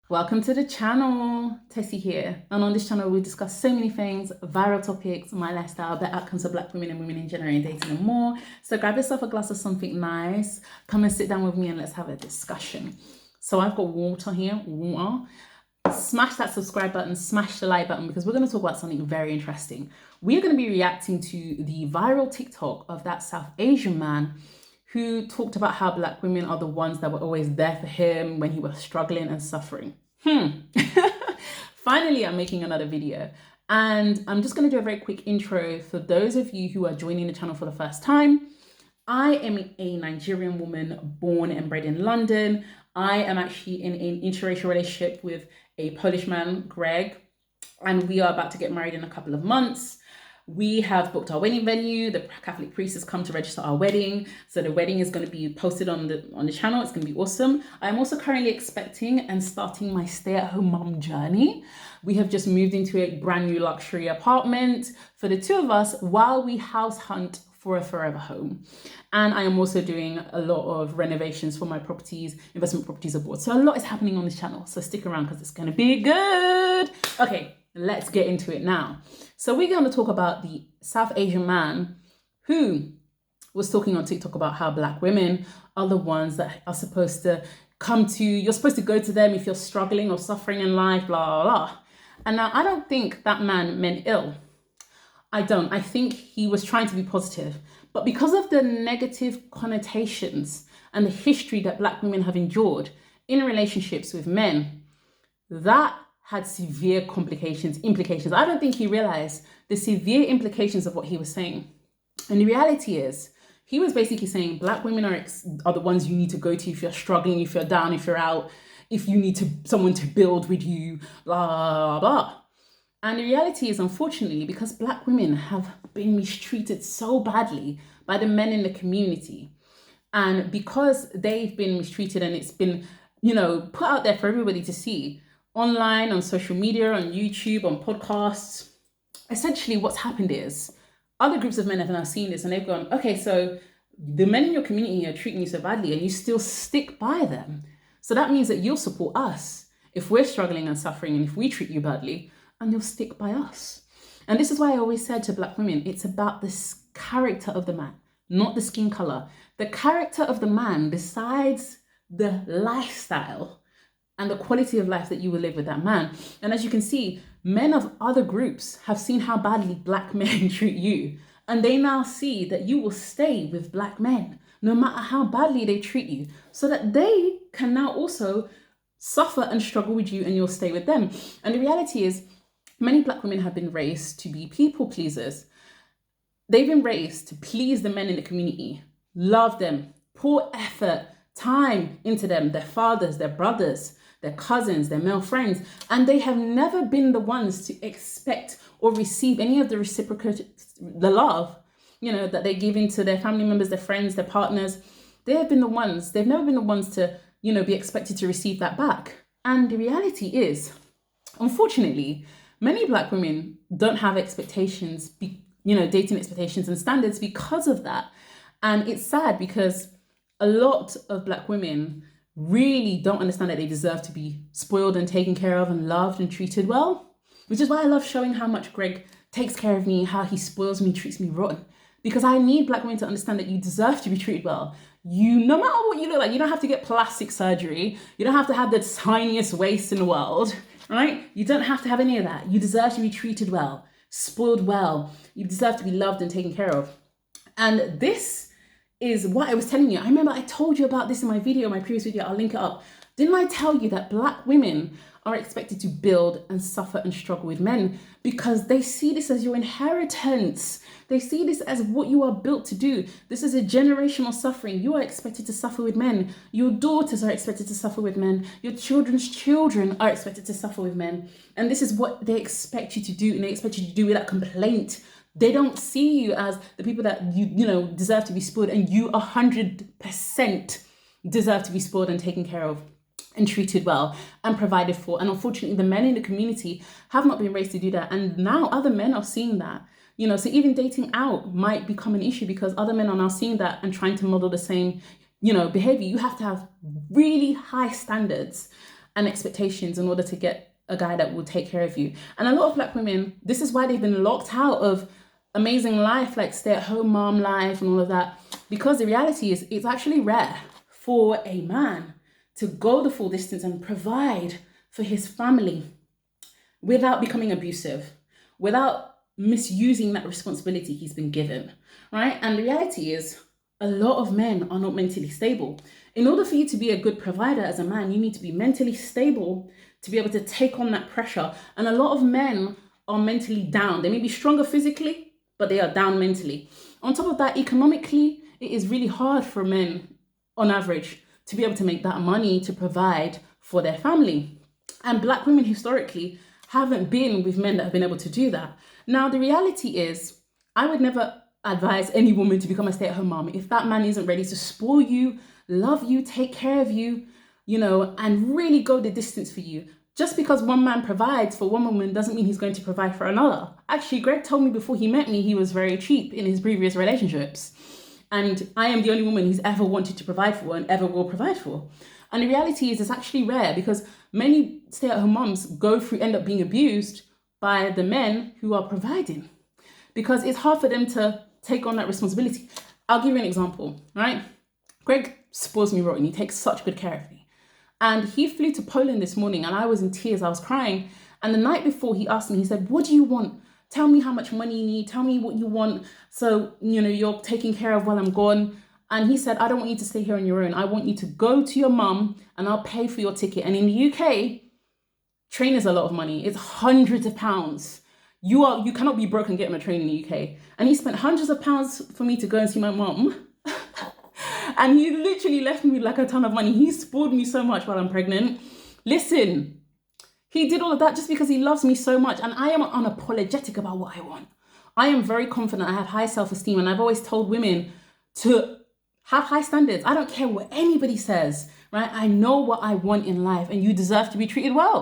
Welcome to the channel. Tessie here, and on this channel we discuss so many things: viral topics, my lifestyle, the outcomes of Black women and women in general in dating and more. So grab yourself a glass of something nice, come and sit down with me and let's have a discussion. So I've got water here, water. Smash that subscribe button, smash the like button, because we're going to talk about something very interesting. We are going to be reacting to the viral TikTok of that South Asian man who talked about how Black women are the ones that were always there for him when he was struggling and suffering. Finally, I'm making another video, and I'm just going to do a very quick intro for those of you who are joining the channel for the first time. I am a Nigerian woman born and bred in London. I am actually in an interracial relationship with a Polish man, Greg, and we are about to get married in a couple of months. We have booked our wedding venue. The Catholic priest has come to register our wedding. So the wedding is going to be posted on the channel. It's going to be awesome. I'm also currently expecting and starting my stay-at-home mom journey. We have just moved into a brand new luxury apartment for the two of us while we house hunt for a forever home. And I am also doing a lot of renovations for my properties, investment properties abroad. So a lot is happening on this channel. So stick around because it's going to be good. Okay, let's get into it now. So we're going to talk about the South Asian man who was talking on TikTok about how Black women are the ones that are supposed to come to, you're supposed to go to them if you're struggling or suffering in life, blah, blah, blah. And now I don't think that man meant ill. I don't. I think he was trying to be positive. But because of the negative connotations and the history that Black women have endured in relationships with men, that had severe implications. I don't think he realized the severe implications of what he was saying. And the reality is, he was basically saying Black women are the ones you need to go to if you're struggling, if you're down, if you're out, if you need someone to build with you, blah, blah. And the reality is, unfortunately, because Black women have been mistreated so badly by the men in the community, and because they've been mistreated and it's been, put out there for everybody to see, online, on social media, on YouTube, on podcasts, essentially what's happened is other groups of men have now seen this and they've gone, okay, so the men in your community are treating you so badly and you still stick by them. So that means that you'll support us if we're struggling and suffering and if we treat you badly, and you'll stick by us. And this is why I always said to Black women, it's about the character of the man, not the skin color. The character of the man decides the lifestyle and the quality of life that you will live with that man. And as you can see, men of other groups have seen how badly Black men treat you. And they now see that you will stay with Black men, no matter how badly they treat you, so that they can now also suffer and struggle with you and you'll stay with them. And the reality is, many Black women have been raised to be people pleasers. They've been raised to please the men in the community, love them, pour effort, time into them, their fathers, their brothers, their cousins, their male friends, and they have never been the ones to expect or receive any of the the love, that they give into their family members, their friends, their partners. They've never been the ones to, be expected to receive that back. And the reality is, unfortunately, many Black women don't have expectations, dating expectations and standards because of that. And it's sad because a lot of Black women really don't understand that they deserve to be spoiled and taken care of and loved and treated well, which is why I love showing how much Greg takes care of me, how he spoils me, treats me rotten. Because I need Black women to understand that you deserve to be treated well. No matter what you look like, you don't have to get plastic surgery. You don't have to have the tiniest waist in the world, right? You don't have to have any of that. You deserve to be treated well, spoiled well. You deserve to be loved and taken care of. And this is what I was telling you. I remember I told you about this in my previous video. I'll link it up. Didn't I tell you that Black women are expected to build and suffer and struggle with men because they see this as your inheritance? They see this as what you are built to do. This is a generational suffering. You are expected to suffer with men. Your daughters are expected to suffer with men. Your children's children are expected to suffer with men. And this is what they expect you to do, and they expect you to do without complaint. They don't see you as the people that you deserve to be spoiled, and you 100% deserve to be spoiled and taken care of and treated well and provided for. And unfortunately, the men in the community have not been raised to do that. And now other men are seeing that. So even dating out might become an issue because other men are now seeing that and trying to model the same, behavior. You have to have really high standards and expectations in order to get a guy that will take care of you. And a lot of Black women, this is why they've been locked out of amazing life, like stay-at-home mom life and all of that, because the reality is it's actually rare for a man to go the full distance and provide for his family without becoming abusive, without misusing that responsibility he's been given, right? And the reality is a lot of men are not mentally stable. In order for you to be a good provider as a man, you need to be mentally stable to be able to take on that pressure. And a lot of men are mentally down. They may be stronger physically, but they are down mentally. On top of that, economically, it is really hard for men on average to be able to make that money to provide for their family. And Black women historically haven't been with men that have been able to do that. Now, the reality is, I would never advise any woman to become a stay-at-home mom if that man isn't ready to spoil you, love you, take care of you, and really go the distance for you. Just because one man provides for one woman doesn't mean he's going to provide for another. Actually, Greg told me before he met me, he was very cheap in his previous relationships. And I am the only woman he's ever wanted to provide for and ever will provide for. And the reality is it's actually rare because many stay-at-home moms end up being abused by the men who are providing because it's hard for them to take on that responsibility. I'll give you an example, right? Greg spoils me rotten. He takes such good care of me. And he flew to Poland this morning and I was in tears. I was crying. And the night before he asked me, he said, "What do you want? Tell me how much money you need. Tell me what you want. So, you're taken care of while I'm gone." And he said, "I don't want you to stay here on your own. I want you to go to your mum and I'll pay for your ticket." And in the UK, train is a lot of money. It's hundreds of pounds. You cannot be broke and get on a train in the UK. And he spent hundreds of pounds for me to go and see my mum. And he literally left me with like a ton of money. He spoiled me so much while I'm pregnant. Listen, he did all of that just because he loves me so much. And I am unapologetic about what I want. I am very confident. I have high self-esteem. And I've always told women to have high standards. I don't care what anybody says, right? I know what I want in life and you deserve to be treated well.